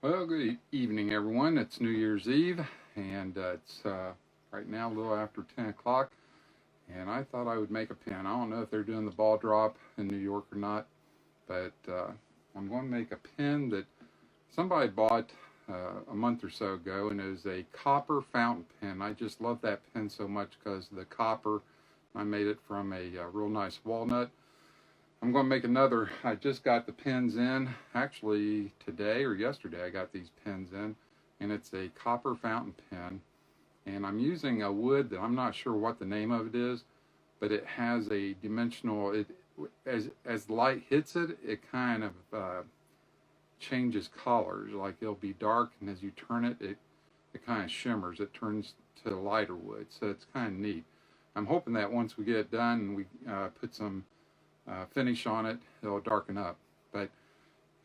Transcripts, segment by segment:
Well, good evening, everyone. It's New Year's Eve, and it's right now a little after 10 o'clock, and I thought I would make a pin. I don't know if they're doing the ball drop in New York or not, but I'm going to make a pin that somebody bought a month or so ago, and it was a copper fountain pen. I just love that pen so much because the copper, I made it from a real nice walnut. I'm going to make another. I just got the pins in, actually today or yesterday I got these pins in, and it's a copper fountain pen, and I'm using a wood that I'm not sure what the name of it is, but it has a dimensional, as the light hits it, it kind of changes colors. Like it'll be dark, and as you turn it, it kind of shimmers. It turns to lighter wood, so it's kind of neat. I'm hoping that once we get it done and we put some finish on it, it'll darken up. But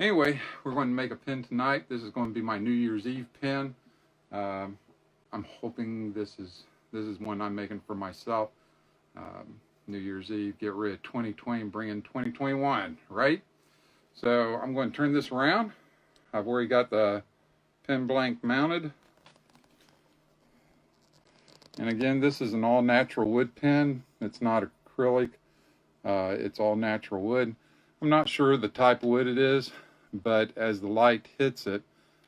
anyway, we're going to make a pin tonight. This is going to be my New Year's Eve pin. I'm hoping this is one I'm making for myself. New Year's Eve, get rid of 2020 and bring in 2021, right? So I'm going to turn this around. I've already got the pin blank mounted. And again, this is an all natural wood pen. It's not acrylic. It's all natural wood. I'm not sure the type of wood it is, but as the light hits it,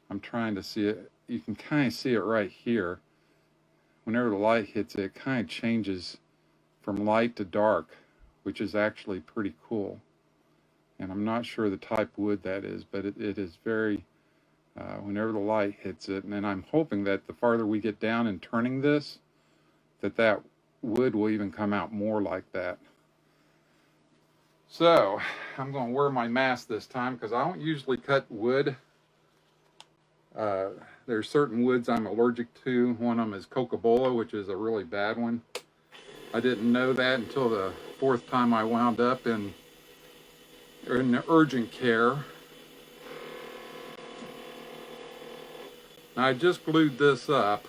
I'm trying to see it. You can kind of see it right here. Whenever the light hits it, it kind of changes from light to dark, which is actually pretty cool. And I'm not sure the type of wood that is, but it is very, whenever the light hits it, and then I'm hoping that the farther we get down in turning this, that wood will even come out more like that. So I'm going to wear my mask this time because I don't usually cut wood. There's certain woods I'm allergic to. One of them is cocobolo, which is a really bad one. I didn't know that until the fourth time I wound up in urgent care. Now, I just glued this up,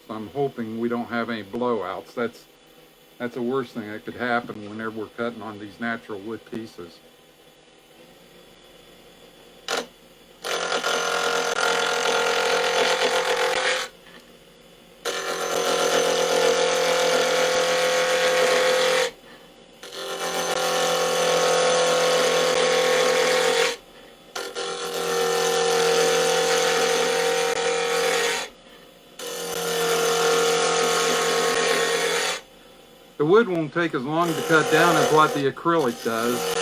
so I'm hoping we don't have any blowouts. That's the worst thing that could happen whenever we're cutting on these natural wood pieces. The wood won't take as long to cut down as what the acrylic does.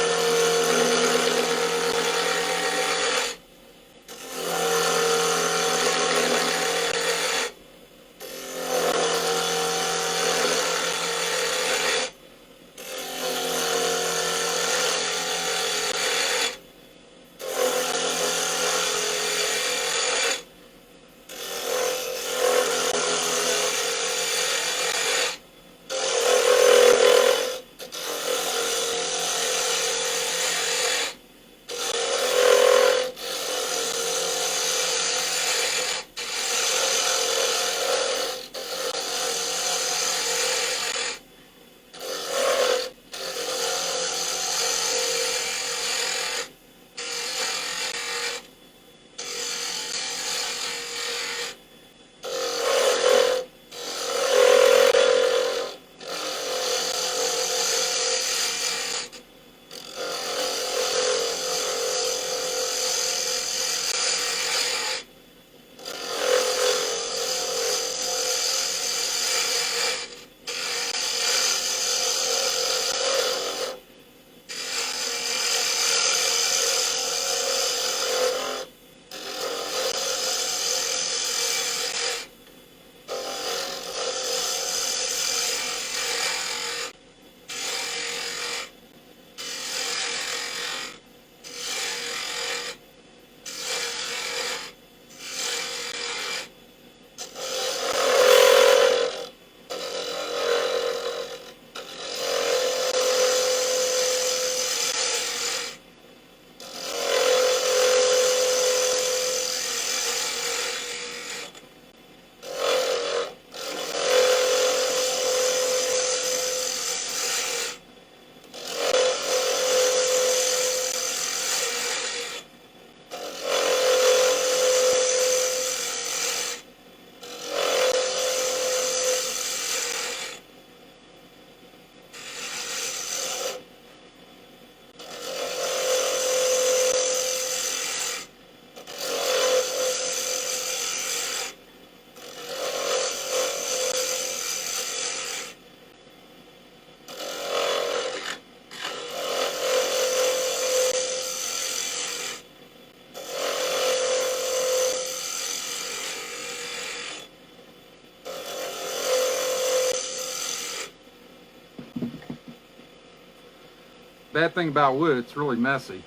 Bad thing about wood, it's really messy.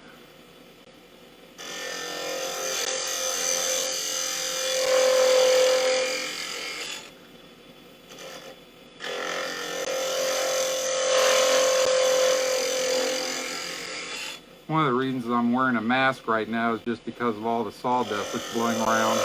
One of the reasons I'm wearing a mask right now is just because of all the sawdust that's blowing around.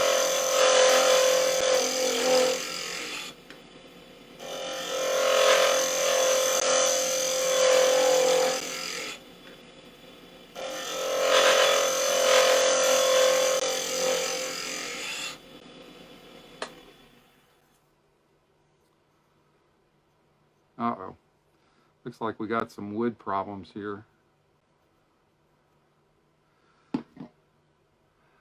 Uh-oh. Looks like we got some wood problems here.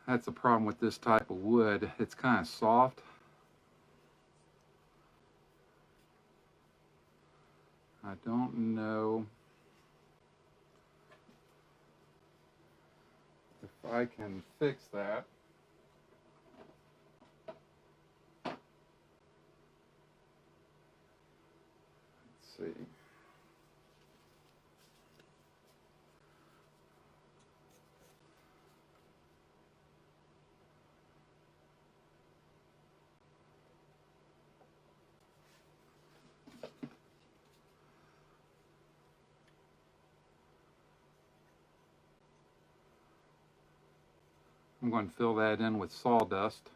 That's the problem with this type of wood. It's kind of soft. I don't know if I can fix that. Let's see. I'm going to fill that in with sawdust.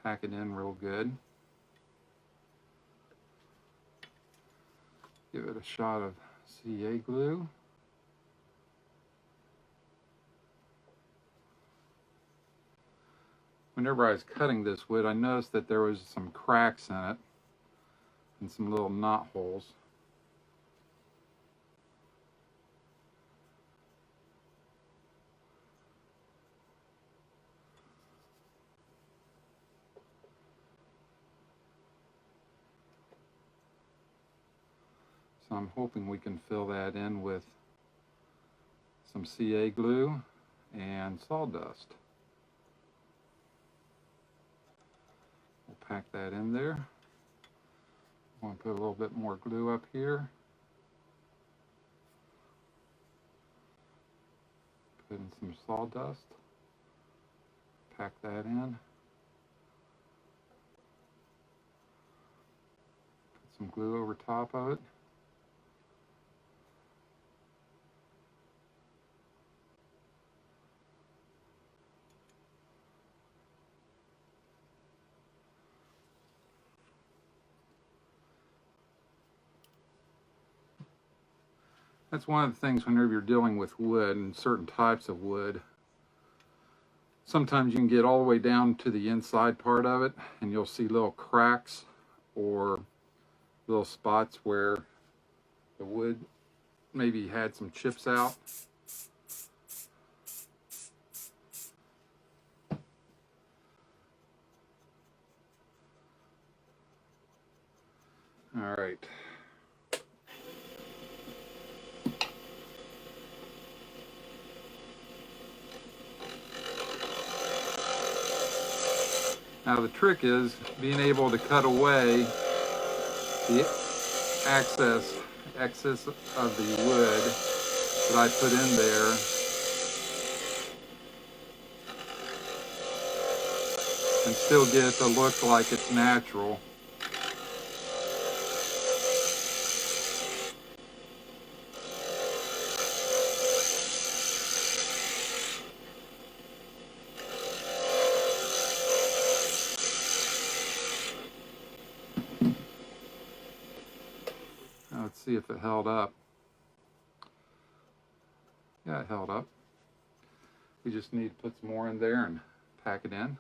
Pack it in real good. Give it a shot of CA glue. Whenever I was cutting this wood, I noticed that there was some cracks in it and some little knot holes. So I'm hoping we can fill that in with some CA glue and sawdust. We'll pack that in there. I'm going to put a little bit more glue up here. Put in some sawdust. Pack that in. Put some glue over top of it. That's one of the things whenever you're dealing with wood and certain types of wood. Sometimes you can get all the way down to the inside part of it and you'll see little cracks or little spots where the wood maybe had some chips out. All right. Now the trick is being able to cut away the excess of the wood that I put in there and still get it to look like it's natural. Let's see if it held up. Yeah, it held up. We just need to put some more in there and pack it in.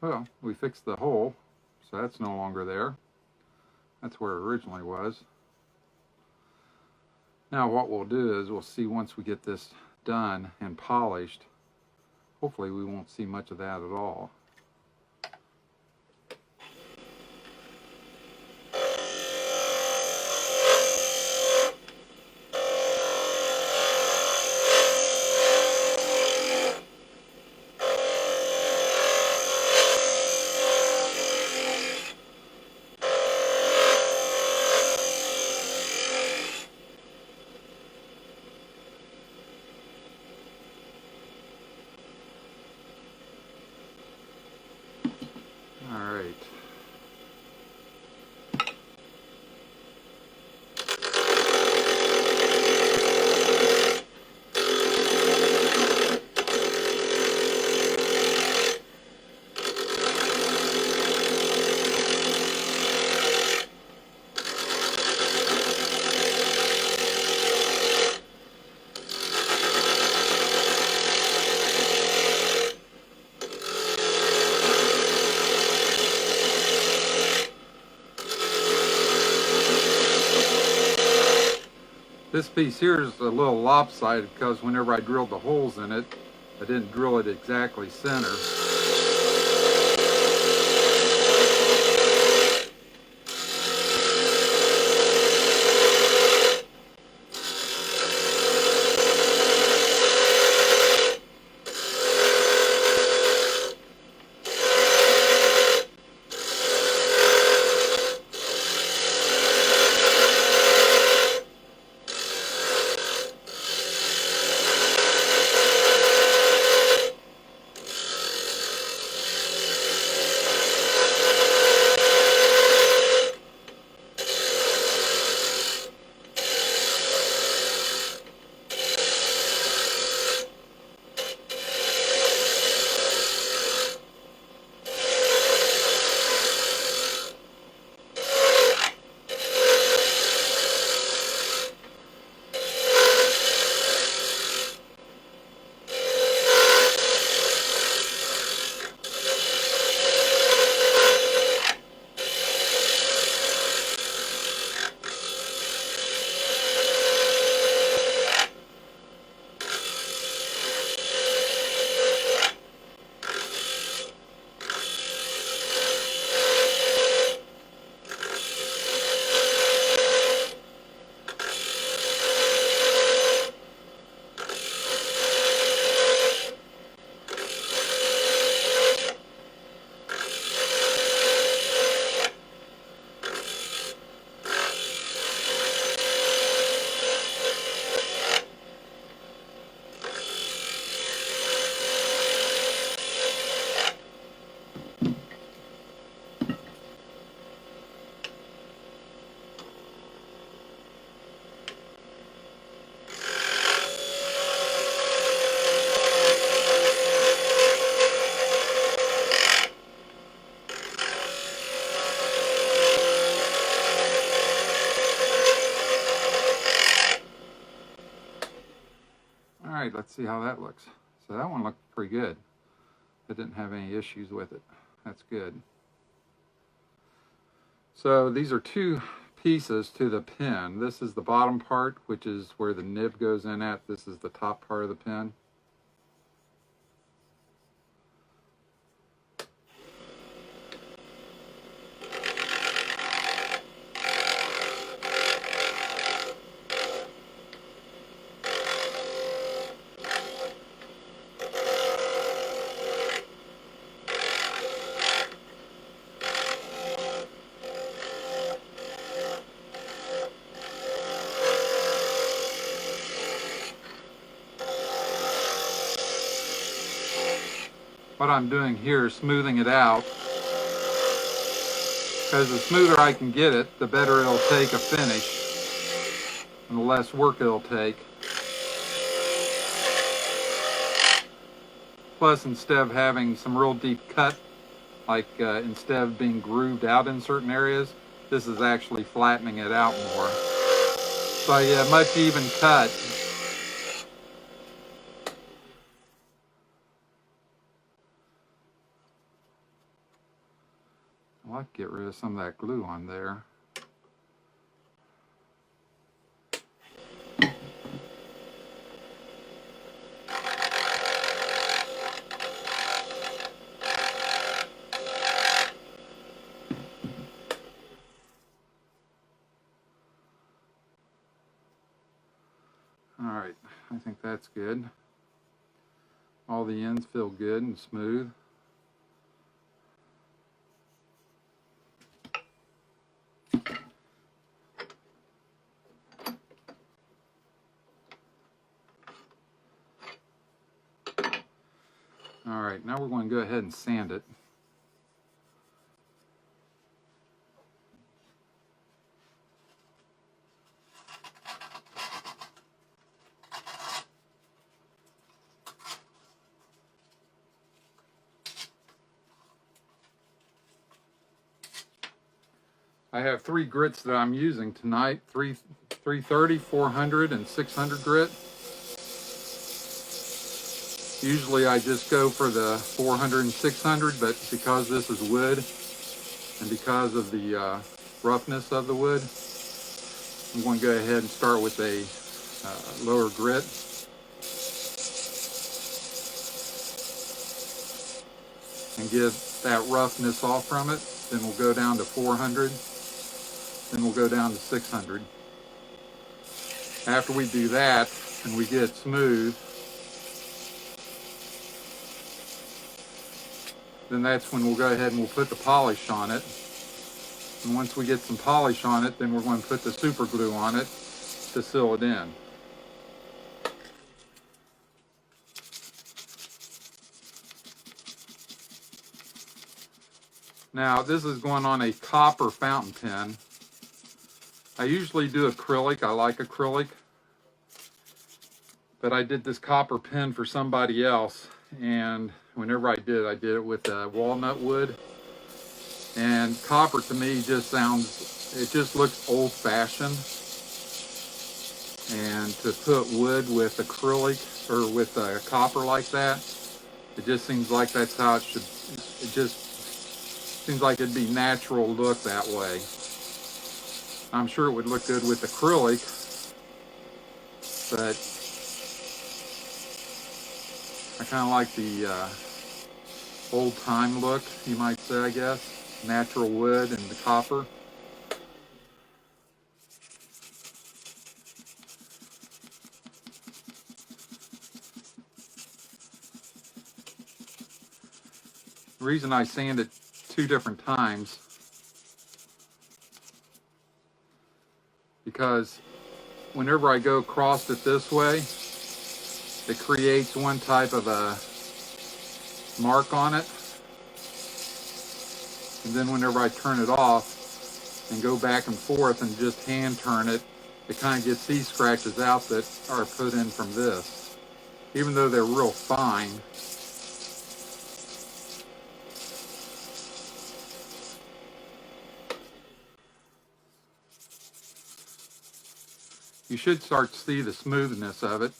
Well, we fixed the hole, so that's no longer there. That's where it originally was. Now what we'll do is we'll see once we get this done and polished. Hopefully we won't see much of that at all. All right. This piece here is a little lopsided because whenever I drilled the holes in it, I didn't drill it exactly center. right, let's see how that looks. So that one looked pretty good. I didn't have any issues with it. That's good. So these are two pieces to the pin. This is the bottom part, which is where the nib goes in at. This is the top part of the pin. What I'm doing here is smoothing it out, because the smoother I can get it, the better it'll take a finish, and the less work it'll take. Plus, instead of having some real deep cut, like instead of being grooved out in certain areas, this is actually flattening it out more. So yeah, much even cut. I'd like to get rid of some of that glue on there. All right, I think that's good. All the ends feel good and smooth. All right, now we're going to go ahead and sand it. I have 3 grits that I'm using tonight, 330, 400, and 600 grit. Usually I just go for the 400 and 600, but because this is wood and because of the roughness of the wood, I'm going to go ahead and start with a lower grit. And get that roughness off from it. Then we'll go down to 400. Then we'll go down to 600. After we do that and we get it smooth, then that's when we'll go ahead and we'll put the polish on it. And once we get some polish on it, then we're going to put the super glue on it to seal it in. Now this is going on a copper fountain pen. I usually do acrylic. I like acrylic. But I did this copper pen for somebody else, and whenever I did it with walnut wood. And copper to me just looks old-fashioned. And to put wood with acrylic or with copper like that, it just seems like that's how it should. It just seems like it'd be natural look that way. I'm sure it would look good with acrylic, but I kind of like the old-time look, you might say, I guess. Natural wood and the copper. The reason I sand it 2 different times, because whenever I go across it this way, it creates one type of a mark on it. And then whenever I turn it off and go back and forth and just hand turn it, it kind of gets these scratches out that are put in from this. Even though they're real fine, you should start to see the smoothness of it.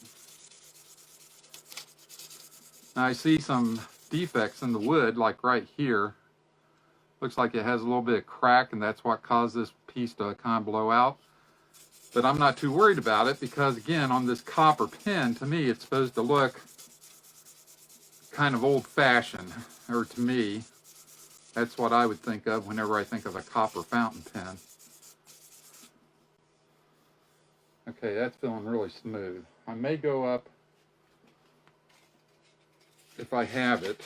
Now I see some defects in the wood, like right here. Looks like it has a little bit of crack, and that's what caused this piece to kind of blow out. But I'm not too worried about it because, again, on this copper pin, to me, it's supposed to look kind of old-fashioned, or to me, that's what I would think of whenever I think of a copper fountain pen. Okay, that's feeling really smooth. I may go up, if I have it,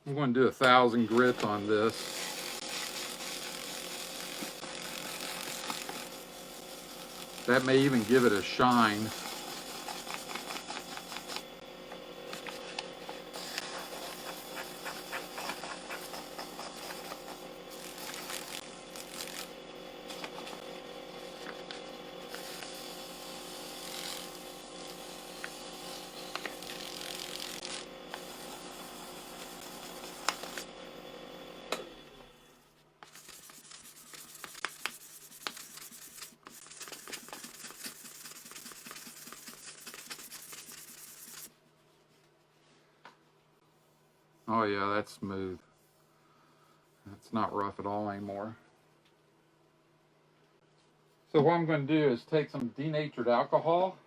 I'm going to do 1,000 grit on this. That may even give it a shine. Oh yeah, that's smooth. It's not rough at all anymore. So what I'm going to do is take some denatured alcohol.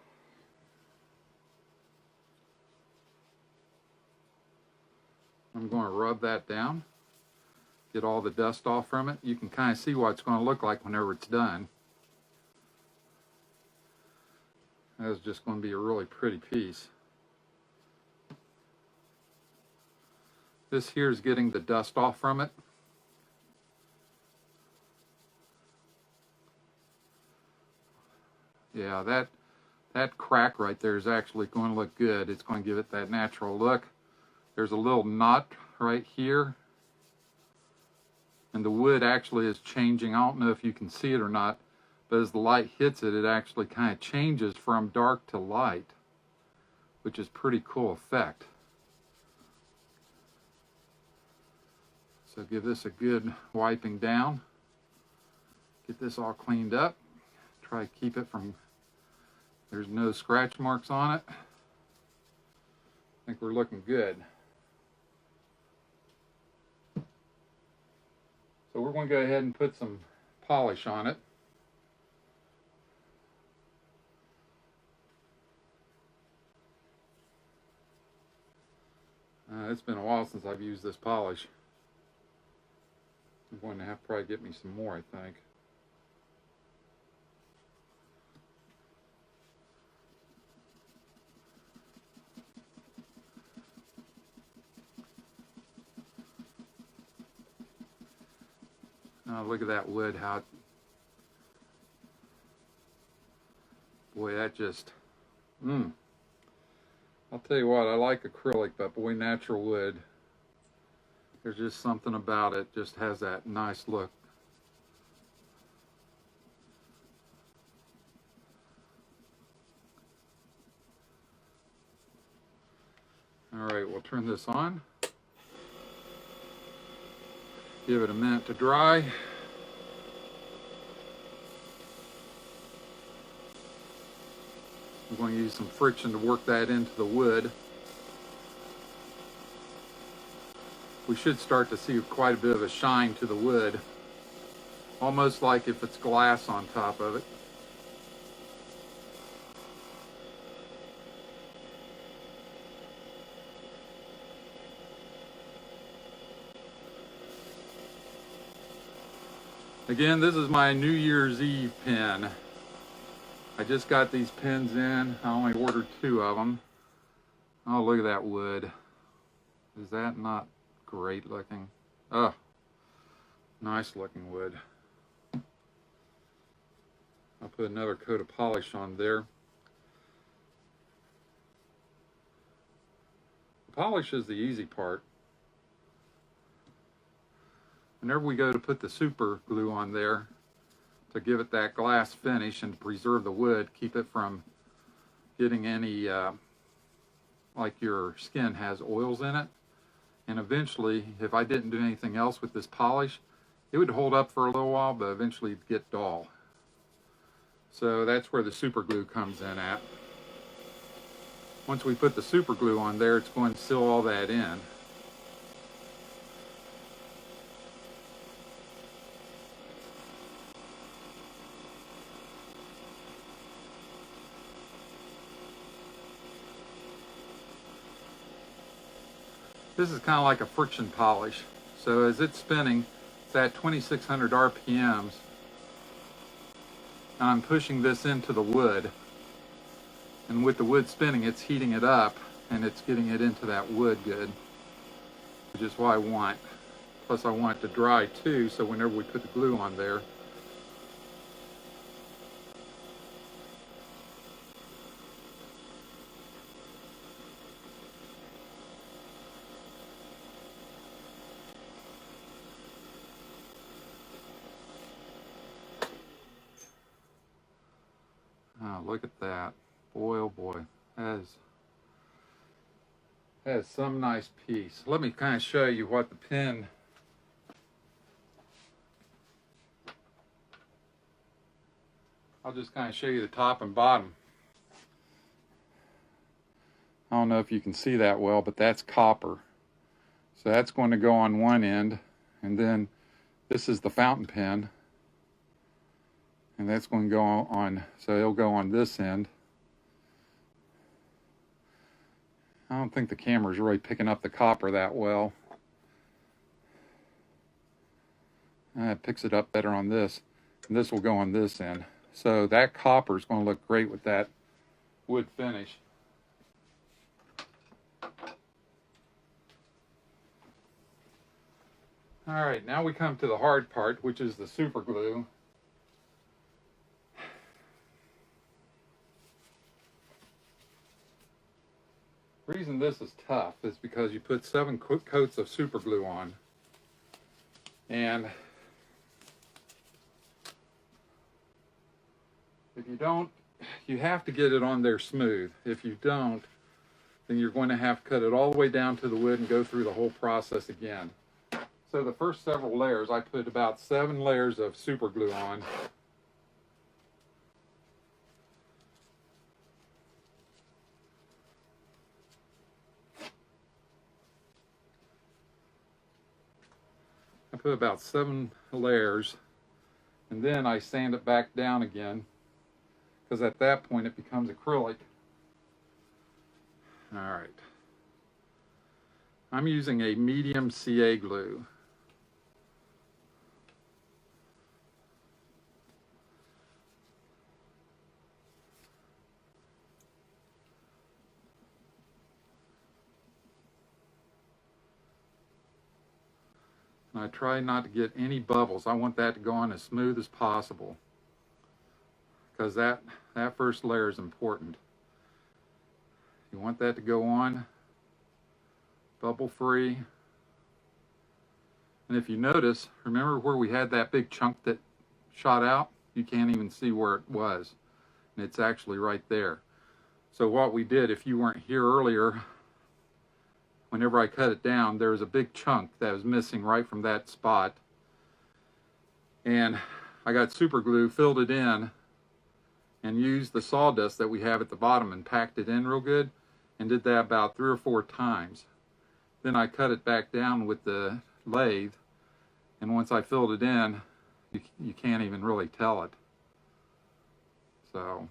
I'm going to rub that down, get all the dust off from it. You can kind of see what it's going to look like whenever it's done. That's just going to be a really pretty piece. This here is getting the dust off from it. Yeah, that crack right there is actually going to look good. It's going to give it that natural look. There's a little knot right here. And the wood actually is changing. I don't know if you can see it or not, but as the light hits it, it actually kind of changes from dark to light, which is a pretty cool effect. So give this a good wiping down. Get this all cleaned up. Try to keep it from, there's no scratch marks on it. I think we're looking good. So we're going to go ahead and put some polish on it. It's been a while since I've used this polish. I'm going to have to probably get me some more, I think. Oh, look at that wood, how it, boy, that just, I'll tell you what, I like acrylic, but boy, natural wood, there's just something about it, just has that nice look. All right, we'll turn this on. Give it a minute to dry. I'm going to use some friction to work that into the wood. We should start to see quite a bit of a shine to the wood, almost like if it's glass on top of it. Again, this is my New Year's Eve pen. I just got these pens in. I only ordered 2 of them. Oh, look at that wood. Is that not great looking? Oh, nice looking wood. I'll put another coat of polish on there. The polish is the easy part. Whenever we go to put the super glue on there to give it that glass finish and to preserve the wood, keep it from getting any, like your skin has oils in it. And eventually, if I didn't do anything else with this polish, it would hold up for a little while, but eventually it'd get dull. So that's where the super glue comes in at. Once we put the super glue on there, it's going to seal all that in. This is kind of like a friction polish. So as it's spinning, it's at 2600 RPMs. And I'm pushing this into the wood. And with the wood spinning, it's heating it up and it's getting it into that wood good, which is what I want. Plus I want it to dry too, so whenever we put the glue on there, oh, look at that. Boy, oh boy, that is some nice piece. Let me kind of show you what the pen, I'll just kind of show you the top and bottom. I don't know if you can see that well, but that's copper. So that's going to go on one end, and then this is the fountain pen, and that's going to go on, so it'll go on this end. I don't think the camera's really picking up the copper that well. It picks it up better on this, and this will go on this end. So that copper is going to look great with that wood finish. All right, now we come to the hard part, which is the super glue. The reason this is tough is because you put 7 coats of super glue on, and if you don't, you have to get it on there smooth. If you don't, then you're going to have to cut it all the way down to the wood and go through the whole process again. So the first several layers, I put about 7 layers of super glue on. I put about 7 layers, and then I sand it back down again, because at that point it becomes acrylic. All right. I'm using a medium CA glue. And I try not to get any bubbles. I want that to go on as smooth as possible, because that first layer is important. You want that to go on bubble free. And if you notice, remember where we had that big chunk that shot out? You can't even see where it was. And it's actually right there. So what we did, if you weren't here earlier, whenever I cut it down, there was a big chunk that was missing right from that spot. And I got super glue, filled it in, and used the sawdust that we have at the bottom and packed it in real good, and did that about 3 or 4 times. Then I cut it back down with the lathe, and once I filled it in, you can't even really tell it. So,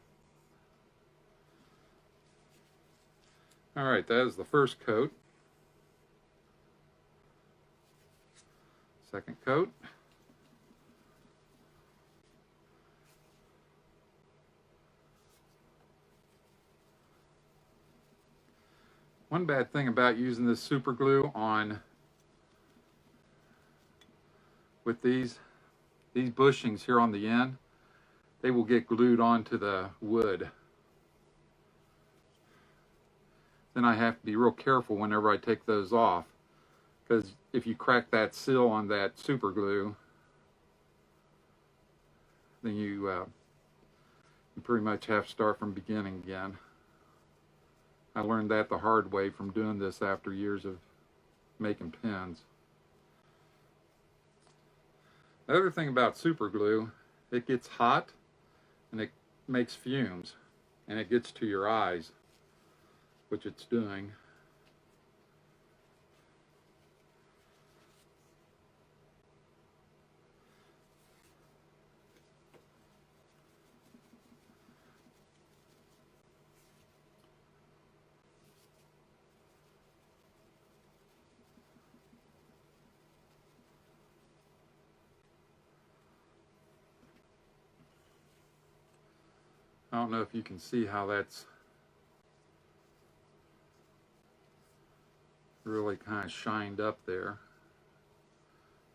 all right, that is the first coat. Second coat. One bad thing about using this super glue on with these bushings here on the end, they will get glued onto the wood. Then I have to be real careful whenever I take those off, because if you crack that seal on that super glue, then you pretty much have to start from beginning again. I learned that the hard way from doing this after years of making pens. The other thing about super glue, it gets hot and it makes fumes and it gets to your eyes, which it's doing. I don't know if you can see how that's really kind of shined up there.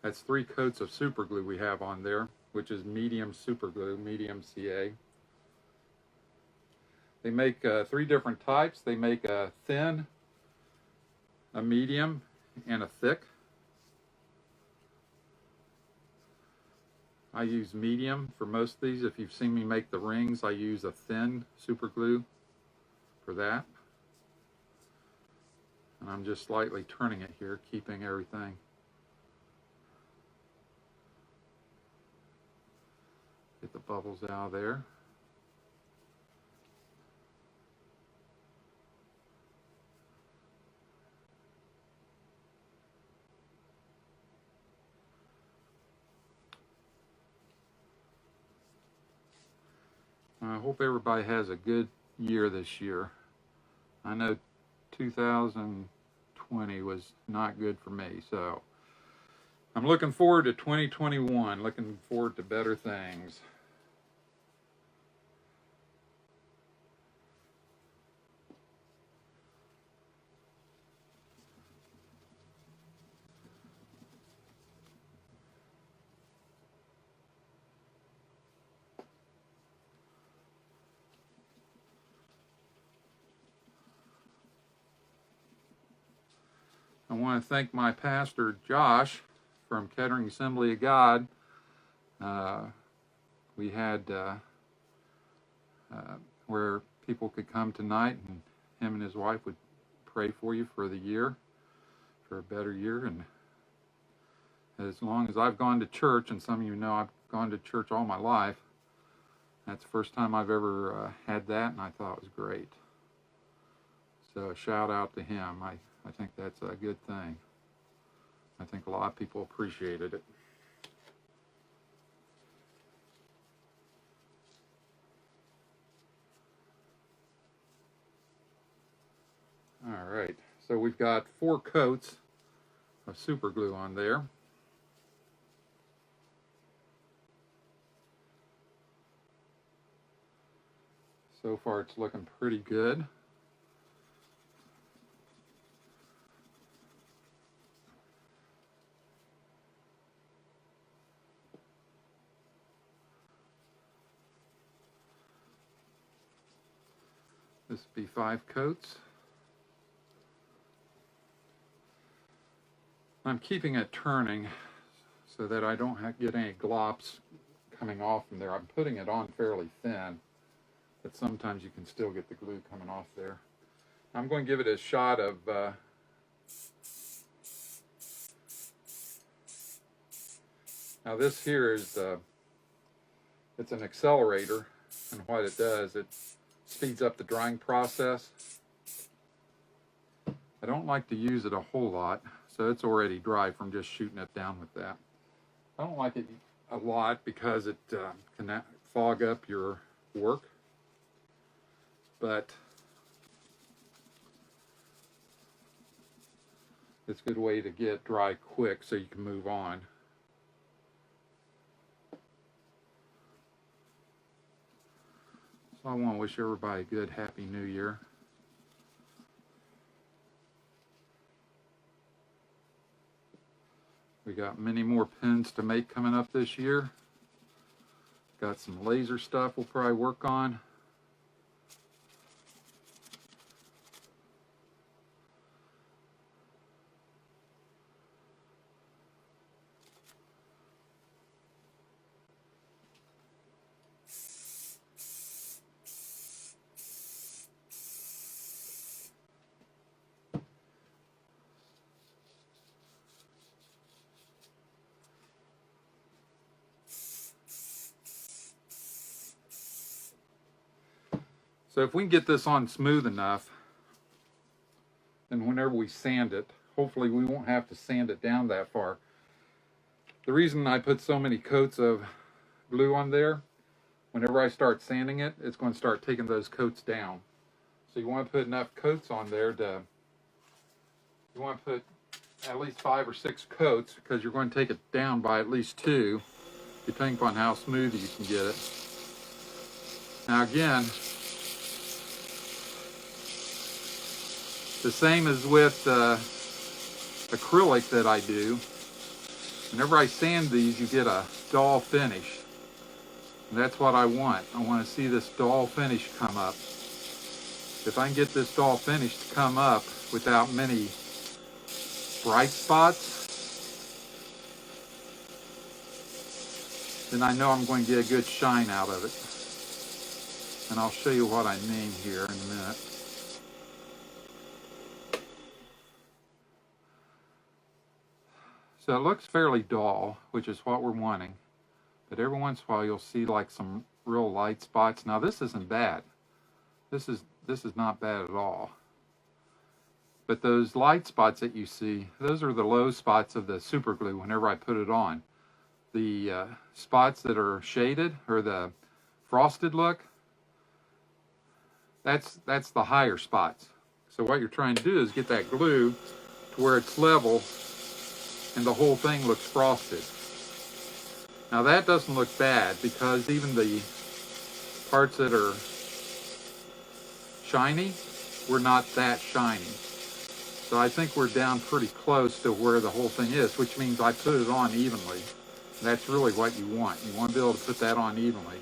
That's 3 coats of super glue we have on there, which is medium super glue, medium CA. They make 3 different types. They make a thin, a medium, and a thick. I use medium for most of these. If you've seen me make the rings, I use a thin super glue for that. And I'm just slightly turning it here, keeping everything. Get the bubbles out of there. I hope everybody has a good year this year. I know 2020 was not good for me, so I'm looking forward to 2021, looking forward to better things. I want to thank my pastor, Josh, from Kettering Assembly of God. We had where people could come tonight, and him and his wife would pray for you for the year, for a better year. And as long as I've gone to church, and some of you know I've gone to church all my life, that's the first time I've ever had that, and I thought it was great. So a shout out to him. I think that's a good thing. I think a lot of people appreciated it. All right, so we've got 4 coats of super glue on there. So far it's looking pretty good. This would be 5 coats. I'm keeping it turning so that I don't get any glops coming off from there. I'm putting it on fairly thin, but sometimes you can still get the glue coming off there. I'm going to give it a shot of now this here is it's an accelerator, and what it does, it speeds up the drying process. I don't like to use it a whole lot, so it's already dry from just shooting it down with that. I don't like it a lot because it can fog up your work, but it's a good way to get dry quick so you can move on. So I want to wish everybody a good, happy new year. We got many more pins to make coming up this year. Got some laser stuff we'll probably work on. So if we can get this on smooth enough, then whenever we sand it, hopefully we won't have to sand it down that far. The reason I put so many coats of glue on there, whenever I start sanding it, it's going to start taking those coats down. So you want to put enough coats on there to, you want to put at least 5 or 6 coats, because you're going to take it down by at least 2, depending upon how smooth you can get it. Now again, the same as with acrylic that I do. Whenever I sand these, you get a dull finish. And that's what I want. I want to see this dull finish come up. If I can get this dull finish to come up without many bright spots, then I know I'm going to get a good shine out of it. And I'll show you what I mean here in a minute. So it looks fairly dull, which is what we're wanting. But every once in a while you'll see like some real light spots. Now this isn't bad. This is not bad at all. But those light spots that you see, those are the low spots of the super glue whenever I put it on. The spots that are shaded, or the frosted look, that's the higher spots. So what you're trying to do is get that glue to where it's level and the whole thing looks frosted. Now that doesn't look bad, because even the parts that are shiny were not that shiny. So I think we're down pretty close to where the whole thing is, which means I put it on evenly. And that's really what you want. You want to be able to put that on evenly.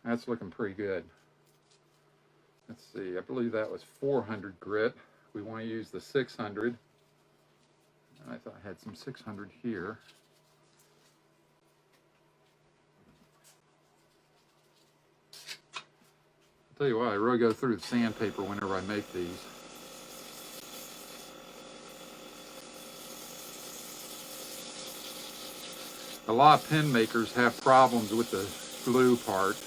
That's looking pretty good. Let's see, I believe that was 400 grit. We want to use the 600. I thought I had some 600 here. I'll tell you what, I really go through the sandpaper whenever I make these. A lot of pen makers have problems with the glue part.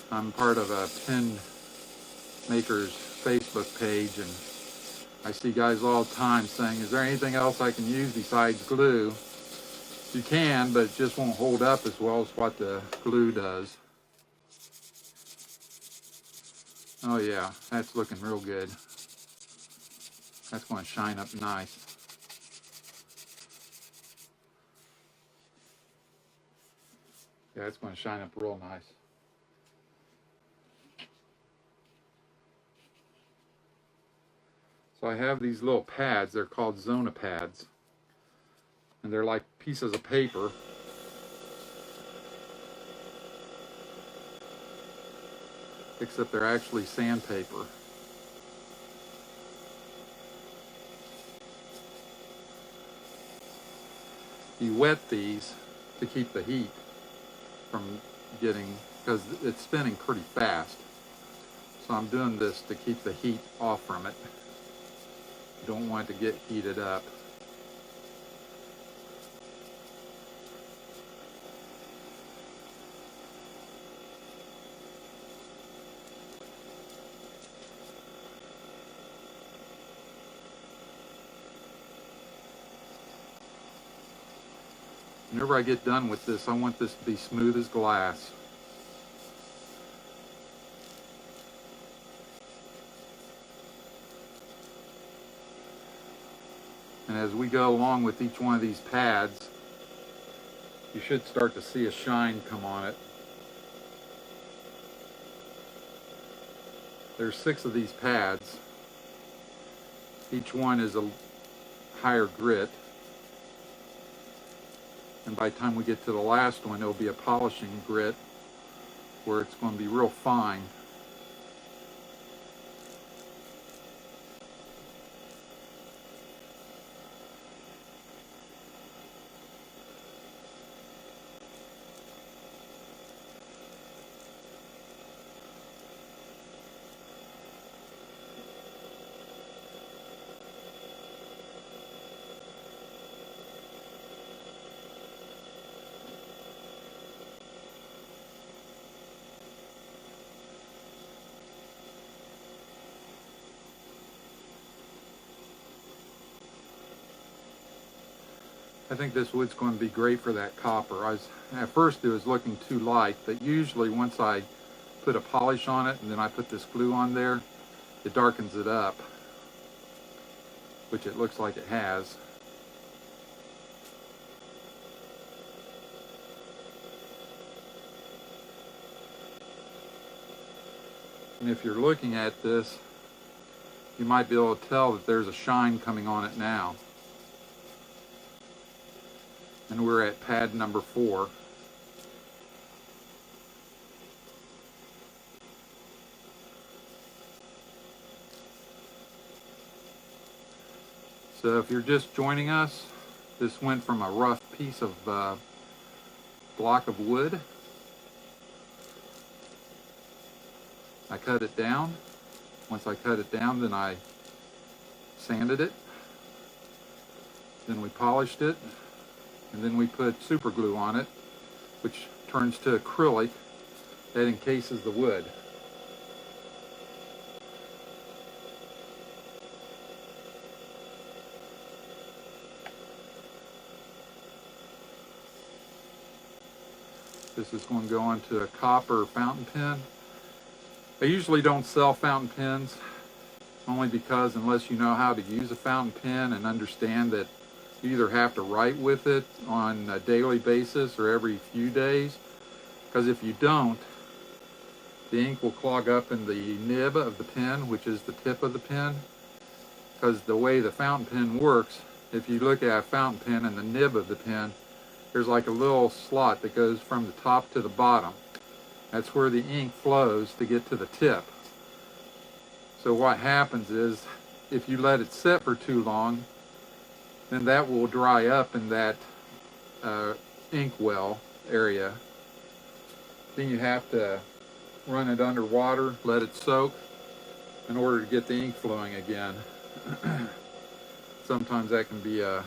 I'm part of a pen maker's Facebook page, and I see guys all the time saying, is there anything else I can use besides glue? You can, but it just won't hold up as well as what the glue does. Oh yeah, that's looking real good. That's going to shine up nice. Yeah, it's going to shine up real nice. So I have these little pads, they're called Zona pads. And they're like pieces of paper. Except they're actually sandpaper. You wet these to keep the heat from getting, because it's spinning pretty fast. So I'm doing this to keep the heat off from it. You don't want it to get heated up. Whenever I get done with this, I want this to be smooth as glass. And as we go along with each one of these pads, you should start to see a shine come on it. There's 6 of these pads. Each one is a higher grit. And by the time we get to the last one, it'll be a polishing grit where it's going to be real fine. I think this wood's going to be great for that copper. At first it was looking too light, but usually once I put a polish on it and then I put this glue on there, it darkens it up, which it looks like it has. And if you're looking at this, you might be able to tell that there's a shine coming on it now. And we're at pad number 4. So if you're just joining us, this went from a rough piece of block of wood. I cut it down. Once I cut it down, then I sanded it. Then we polished it. And then we put super glue on it, which turns to acrylic that encases the wood. This is going to go onto a copper fountain pen. I usually don't sell fountain pens, only because unless you know how to use a fountain pen and understand that you either have to write with it on a daily basis or every few days, because if you don't, the ink will clog up in the nib of the pen, which is the tip of the pen. Because the way the fountain pen works, if you look at a fountain pen and the nib of the pen, there's like a little slot that goes from the top to the bottom. That's where the ink flows to get to the tip. So what happens is, if you let it sit for too long, then that will dry up in that ink well area. Then you have to run it under water, let it soak in order to get the ink flowing again. Sometimes that can be a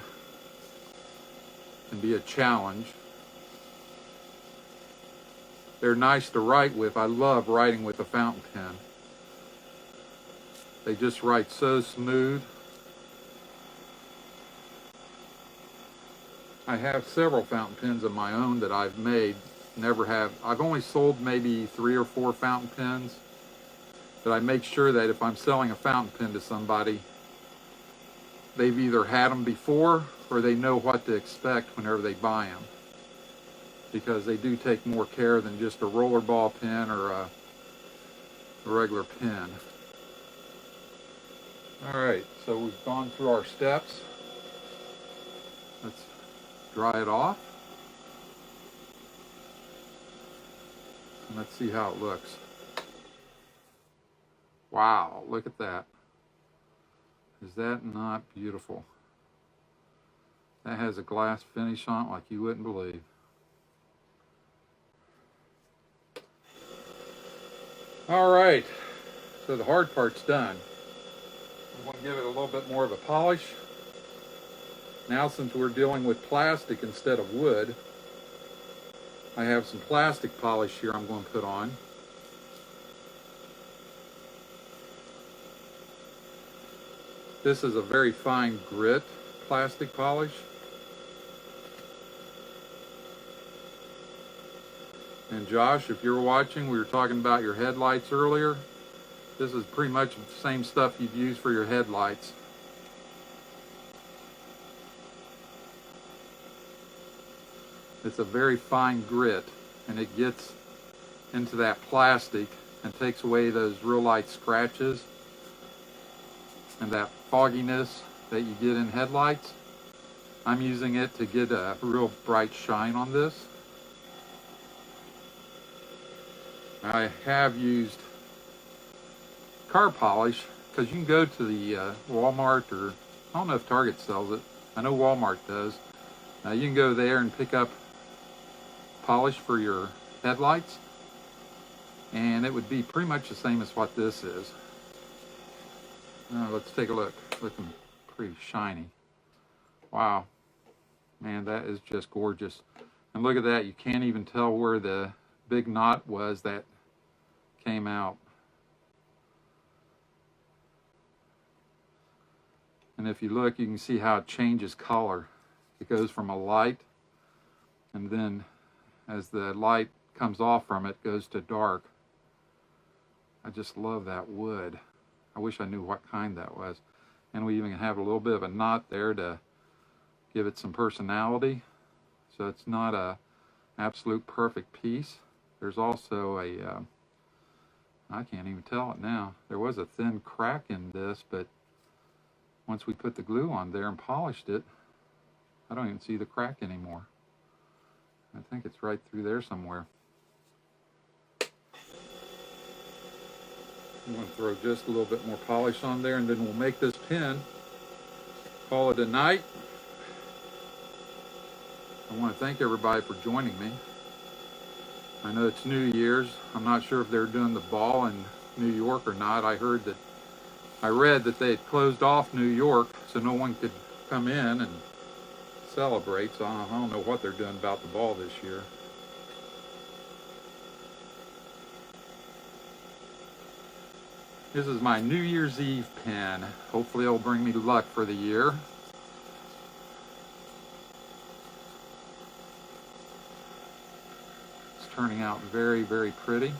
challenge. They're nice to write with. I love writing with a fountain pen. They just write so smooth. I have several fountain pens of my own that I've made. I've only sold maybe 3 or 4 fountain pens, but I make sure that if I'm selling a fountain pen to somebody, they've either had them before or they know what to expect whenever they buy them, because they do take more care than just a rollerball pen or a regular pen. Alright, so we've gone through our steps. Let's dry it off. And let's see how it looks. Wow, look at that. Is that not beautiful? That has a glass finish on it like you wouldn't believe. Alright, so the hard part's done. I'm going to give it a little bit more of a polish. Now, since we're dealing with plastic instead of wood, I have some plastic polish here I'm going to put on. This is a very fine grit plastic polish. And Josh, if you're watching, we were talking about your headlights earlier. This is pretty much the same stuff you'd use for your headlights. It's a very fine grit, and it gets into that plastic and takes away those real light scratches and that fogginess that you get in headlights. I'm using it to get a real bright shine on this. I have used car polish, because you can go to the Walmart, or I don't know if Target sells it. I know Walmart does. You can go there and pick up polish for your headlights, and it would be pretty much the same as what this is. Let's take a look. Looking pretty shiny. Wow, man, that is just gorgeous. And look at that, you can't even tell where the big knot was that came out. And if you look, you can see how it changes color. It goes from a light, and then as the light comes off from it, goes to dark. I just love that wood. I wish I knew what kind that was. And we even have a little bit of a knot there to give it some personality. So it's not a absolute perfect piece. There's also a, I can't even tell it now. There was a thin crack in this, but once we put the glue on there and polished it, I don't even see the crack anymore. I think it's right through there somewhere. I'm going to throw just a little bit more polish on there, and then we'll make this pin, call it a night. I want to thank everybody for joining me. I know it's New Year's. I'm not sure if they're doing the ball in New York or not. I read that they had closed off New York so no one could come in and celebrate. So I don't know what they're doing about the ball this year. This is my New Year's Eve pin. Hopefully it'll bring me luck for the year. It's turning out very, very pretty.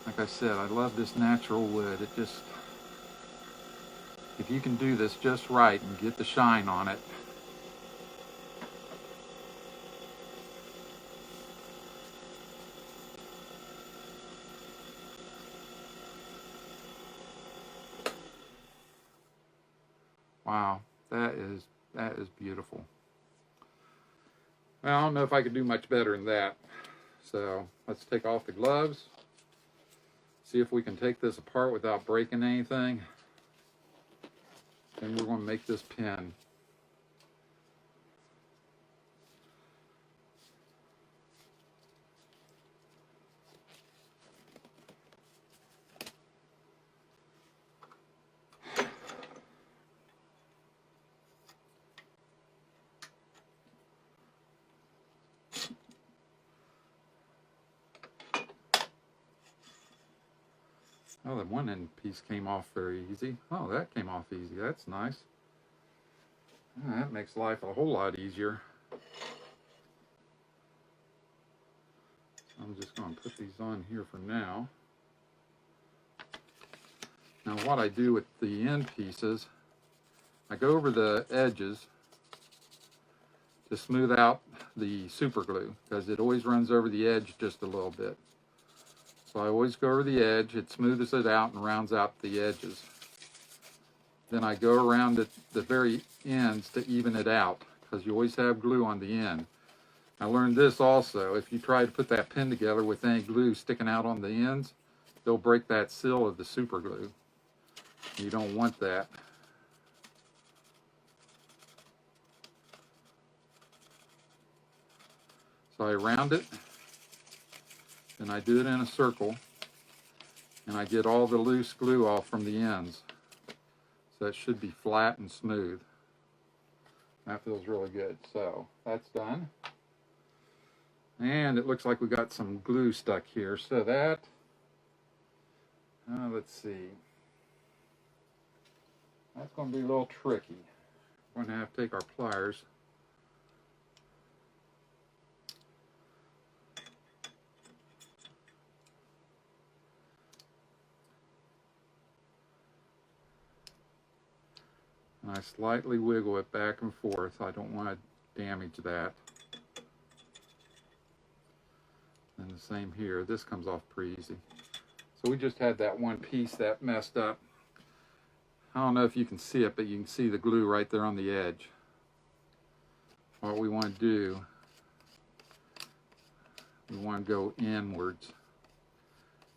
Like I said, I love this natural wood. It just, if you can do this just right and get the shine on it, wow, that is beautiful. Well, I don't know if I could do much better than that. So let's take off the gloves. See if we can take this apart without breaking anything. Then we're going to make this pin. Oh, the one end piece came off very easy. Oh, that came off easy. That's nice. Oh, that makes life a whole lot easier. I'm just going to put these on here for now. Now what I do with the end pieces, I go over the edges to smooth out the super glue because it always runs over the edge just a little bit. So I always go over the edge, it smooths it out and rounds out the edges. Then I go around at the very ends to even it out because you always have glue on the end. I learned this also, if you try to put that pin together with any glue sticking out on the ends, they'll break that seal of the super glue. You don't want that. So I round it, and I do it in a circle, and I get all the loose glue off from the ends. So it should be flat and smooth. That feels really good. So that's done. And it looks like we got some glue stuck here. So that, let's see. That's going to be a little tricky. We're going to have to take our pliers. And I slightly wiggle it back and forth. I don't want to damage that. And the same here. This comes off pretty easy. So we just had that one piece that messed up. I don't know if you can see it, but you can see the glue right there on the edge. What we want to do, we want to go inwards.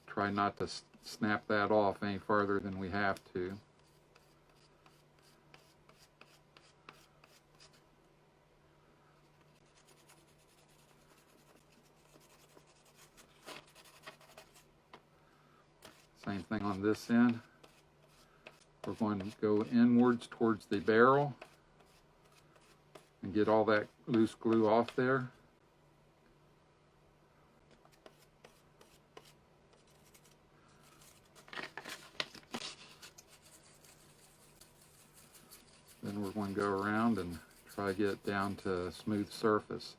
Try not to snap that off any farther than we have to. Same thing on this end. We're going to go inwards towards the barrel and get all that loose glue off there. and go around and try to get it down to a smooth surface.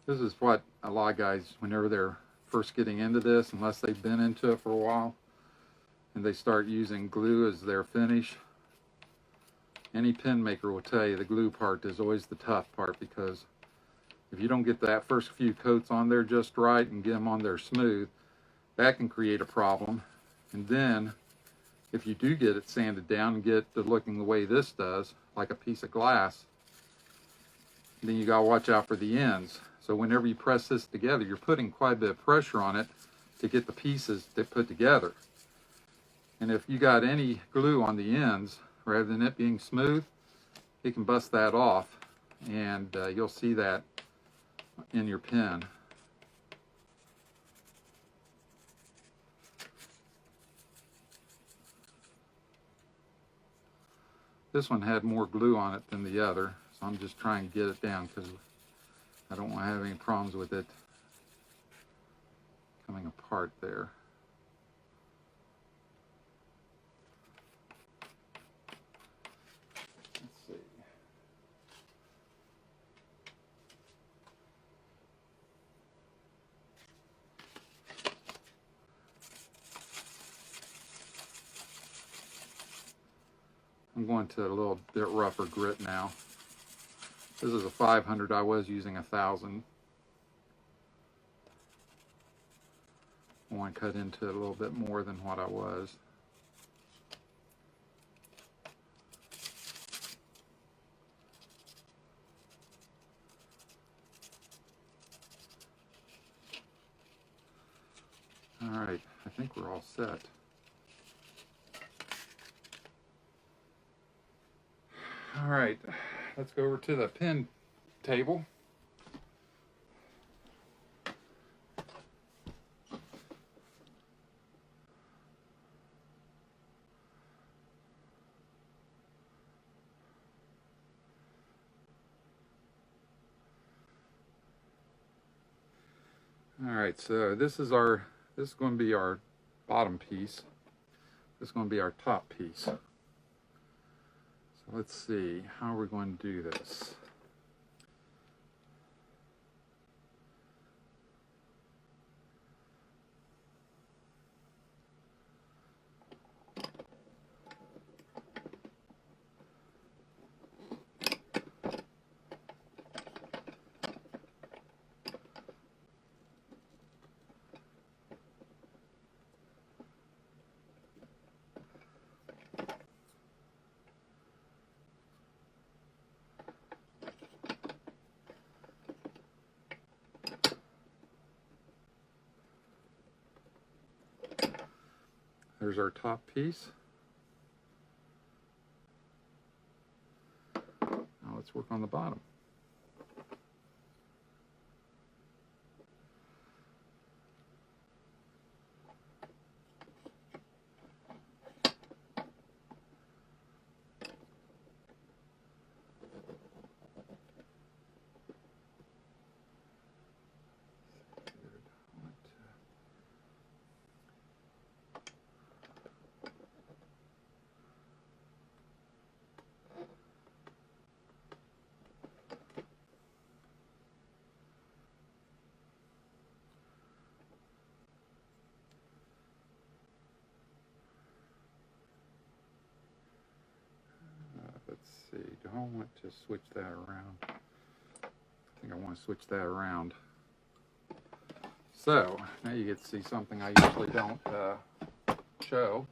This is what a lot of guys, whenever they're first getting into this, unless they've been into it for a while, and they start using glue as their finish, any pen maker will tell you the glue part is always the tough part, because if you don't get that first few coats on there just right and get them on there smooth, that can create a problem. And then if you do get it sanded down and get it looking the way this does, like a piece of glass, then you gotta watch out for the ends. So whenever you press this together, you're putting quite a bit of pressure on it to get the pieces to put together. And if you got any glue on the ends, rather than it being smooth, you can bust that off, and you'll see that in your pen. This one had more glue on it than the other, so I'm just trying to get it down because I don't want to have any problems with it coming apart there. Let's see. I'm going to a little bit rougher grit now. This is a 500. I was using 1,000. I want to cut into it a little bit more than what I was. All right, I think we're all set. All right, let's go over to the pen table. All right, so this is going to be our bottom piece. This is going to be our top piece. So let's see, how are we going to do this? There's our top piece. Now let's work on the bottom. Let's see, do I want to switch that around? I think I want to switch that around. So, now you get to see something I usually don't show.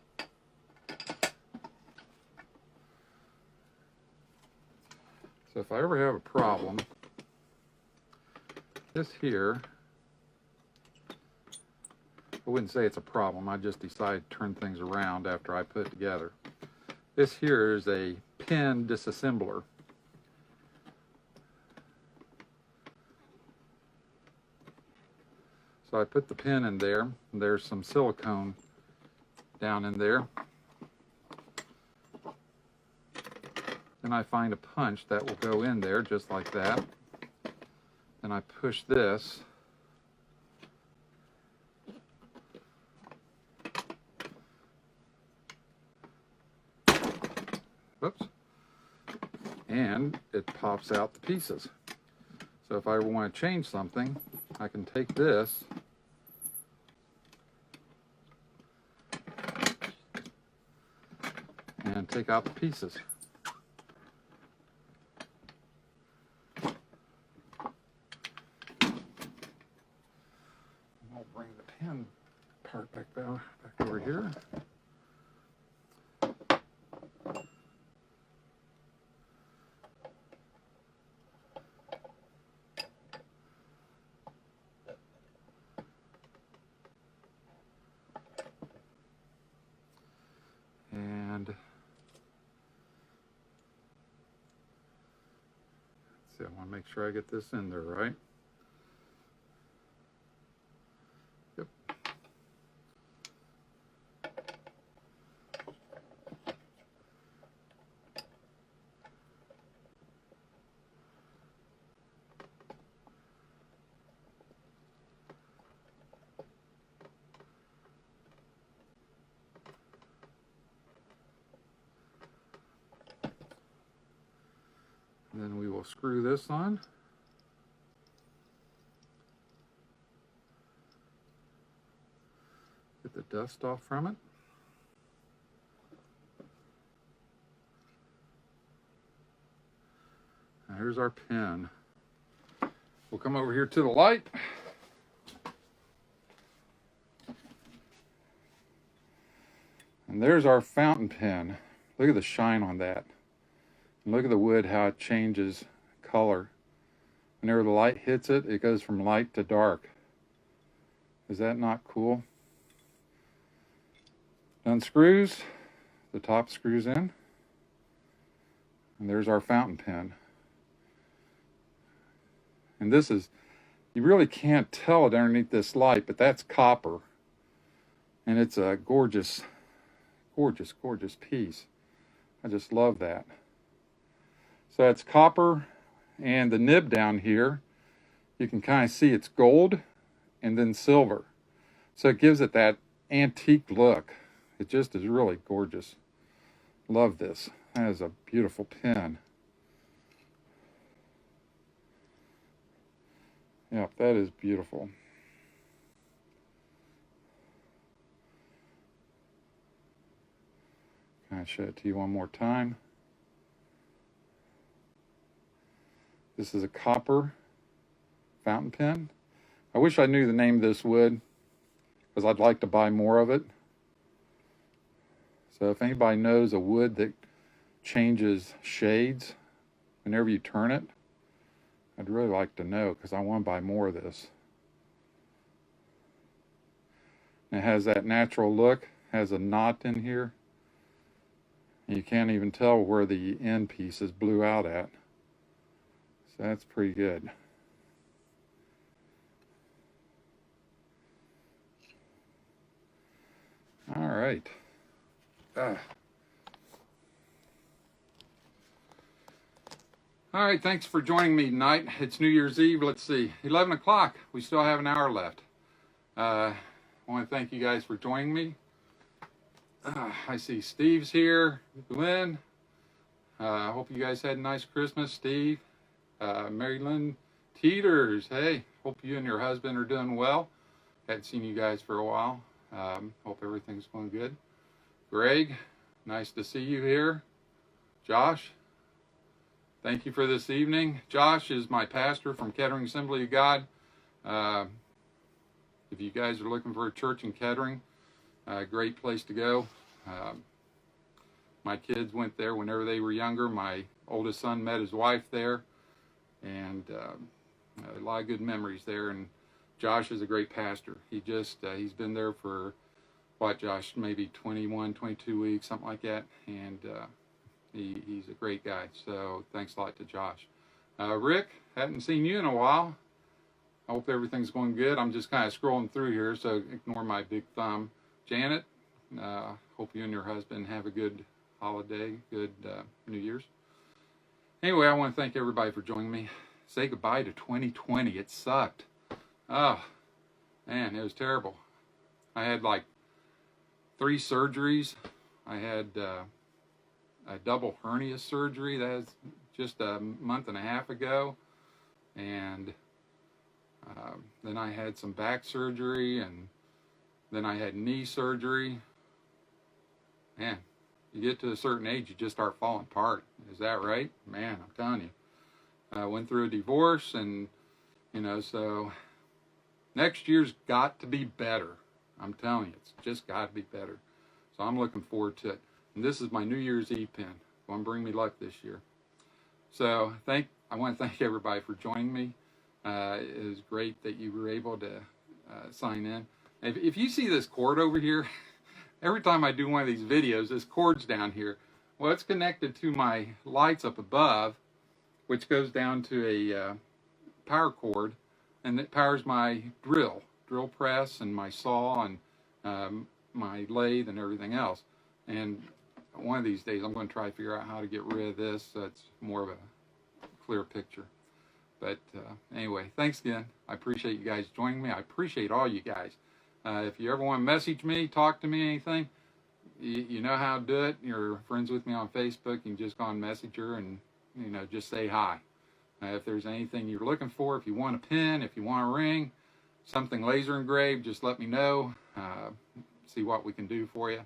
So if I ever have a problem, this here, I wouldn't say it's a problem, I just decided to turn things around after I put it together. This here is a pen disassembler. So I put the pen in there, and there's some silicone down in there. Then I find a punch that will go in there just like that. Then I push this. Whoops. And it pops out the pieces. So if I want to change something, I can take this and take out the pieces. I'll bring the pen part back over here. And let's see, I want to make sure I get this in there right. Yep. And then we will screw this on. Get the dust off from it. Now here's our pen. We'll come over here to the light. And there's our fountain pen. Look at the shine on that. And look at the wood, how it changes color. Whenever the light hits it, it goes from light to dark. Is that not cool? Unscrews, the top screws in. And there's our fountain pen. And this is, you really can't tell it underneath this light, but that's copper. And it's a gorgeous, gorgeous, gorgeous piece. I just love that. So it's copper, and the nib down here, you can kind of see it's gold and then silver. So it gives it that antique look. It just is really gorgeous. Love this. That is a beautiful pen. Yep, that is beautiful. Can I show it to you one more time? This is a copper fountain pen. I wish I knew the name of this wood, because I'd like to buy more of it. So if anybody knows a wood that changes shades whenever you turn it, I'd really like to know, because I want to buy more of this. And it has that natural look, has a knot in here. And you can't even tell where the end pieces blew out at. So that's pretty good. All right. All right, thanks for joining me tonight. It's New Year's Eve. Let's see, 11 o'clock. We still have an hour left. I want to thank you guys for joining me. I see Steve's here. Glenn. I hope you guys had a nice Christmas, Steve. Mary Lynn Teeters. Hey, hope you and your husband are doing well. Hadn't seen you guys for a while. Hope everything's going good. Greg, nice to see you here. Josh, thank you for this evening. Josh is my pastor from Kettering Assembly of God. If you guys are looking for a church in Kettering, great place to go. My kids went there whenever they were younger. My oldest son met his wife there, and a lot of good memories there. And Josh is a great pastor. He's been there for, what, Josh, maybe 21, 22 weeks, something like that. And he's a great guy. So thanks a lot to Josh. Rick, hadn't seen you in a while. I hope everything's going good. I'm just kind of scrolling through here, so ignore my big thumb. Janet, hope you and your husband have a good holiday, good New Year's. Anyway, I want to thank everybody for joining me. Say goodbye to 2020. It sucked. Oh, man, it was terrible. I had like 3 surgeries. I had a double hernia surgery. That was just a month and a half ago. And then I had some back surgery, and then I had knee surgery. Man, you get to a certain age, you just start falling apart. Is that right? Man, I'm telling you. I went through a divorce, and, so next year's got to be better. I'm telling you, it's just got to be better. So I'm looking forward to it. And this is my New Year's Eve pin. It's going to bring me luck this year. So I want to thank everybody for joining me. It was great that you were able to sign in. If you see this cord over here, every time I do one of these videos, this cord's down here. Well, it's connected to my lights up above, which goes down to a power cord, and it powers my drill press, and my saw, and my lathe, and everything else. And one of these days, I'm going to try to figure out how to get rid of this so it's more of a clear picture. But anyway, thanks again. I appreciate you guys joining me. I appreciate all you guys. If you ever want to message me, talk to me, anything, you know how to do it. You're friends with me on Facebook. You can just go on Messenger and, just say hi. If there's anything you're looking for, if you want a pin, if you want a ring, something laser engraved, just let me know. See what we can do for you,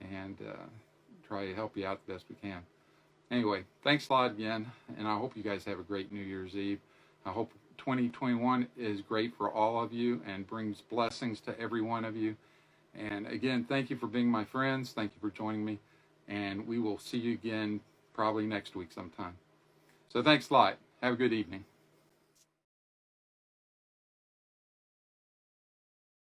and try to help you out the best we can. Anyway, thanks a lot again, and I hope you guys have a great New Year's Eve. I hope 2021 is great for all of you and brings blessings to every one of you. And again, thank you for being my friends. Thank you for joining me, and we will see you again probably next week sometime. So thanks a lot. Have a good evening.